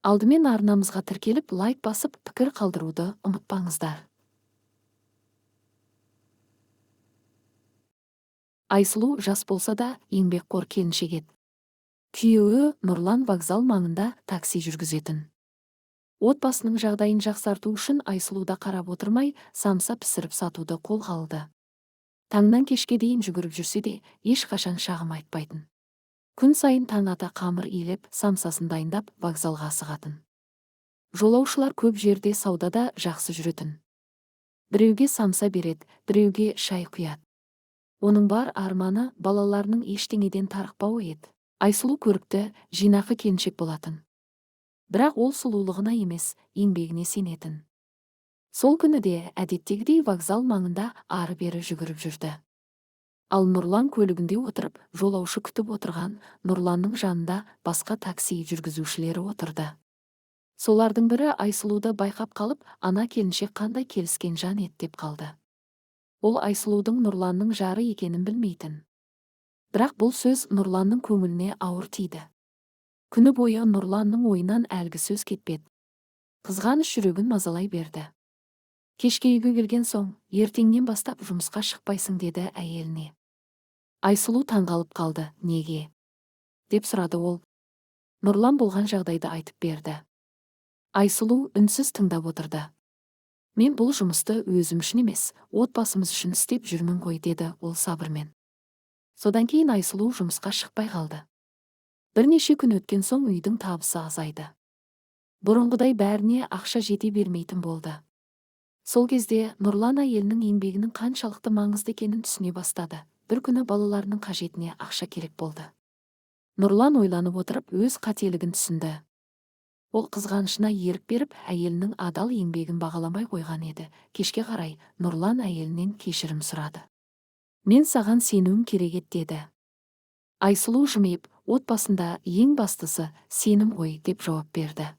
Алдымен арнамызға тіркеліп, лайк басып, пікір қалдыруды ұмытпаңыздар. Айсұлу жас болса да еңбекқор келіншек еді. Күйеуі Нұрлан вокзал маңында такси жүргізетін. Отбасының жағдайын жақсарту үшін Айсұлуда қарап отырмай, самса пісіріп сатуды қолға алды. Таңнан кешке дейін жүгіріп жүрсе де, ешқашан шағым айтпайтын. Күн сайын таң ата қамыр илеп, самсасын дайындап, вокзалға асығатын. Жолаушылар көп жерде саудада жақсы жүретін. Біреуге самса береді, біреуге шай құяды. Оның бар арманы балаларының ештеңеден тарықпауы еді. Айсұлу көрікті, жинақы келіншек болатын. Бірақ ол сұлулығына емес, еңбегіне сенетін. Сол күні де әдеттегідей вокзал маңында ары-бері жүгіріп жүрді. Ал Нұрлан көлігінде отырып, жолаушы күтіп отырған. Нұрланның жанында басқа такси жүргізушілері отырды. Солардың бірі Айсұлуды байқап қалып, ана келіншек қандай келіскен жан еді деп қалды. Ол Айсұлудың Нұрланның жары екенін білмейтін. Бірақ бұл сөз Нұрланның көңіліне ауыр тиді. Күні бойы Нұрланның ойынан әлгі сөз кетпеді. Қызғаныш жүрегін мазалай берді. Кешке үйге келген соң, ертеңнен бастап жұмысқа шықпайсың деді әйеліне. Айсұлу таңғалып қалды. Неге? Деп сұрады ол. Нұрлан болған жағдайды айтып берді. Айсұлу үнсіз тыңдап отырды. Мен бұл жұмысты өзім үшін емес, отбасымыз үшін істеп жүрмін ғой, деді ол сабырмен. Содан кейін Айсұлу жұмысқа шықпай қалды. Бірнеше күн өткен соң үйдің табысы азайды. Бұрынғыдай бәріне ақша жете бермейтін болды. Сол кезде Нұрлан әйелінің еңбегінің қаншалықты маңызды екенін түсіне бастады. Бір күні балаларының қажетіне ақша керек болды. Нұрлан ойланып отырып өз қателігін түсінді. Ол қызғанышына ерік беріп, әйелінің адал еңбегін бағаламай қойған еді. Кешке қарай Нұрлан әйелінен кешірім сұрады. Мен саған сенуім керек еді деді. Айсұлу жымиып, отбасында ең бастысы сенім ғой деп жауап берді.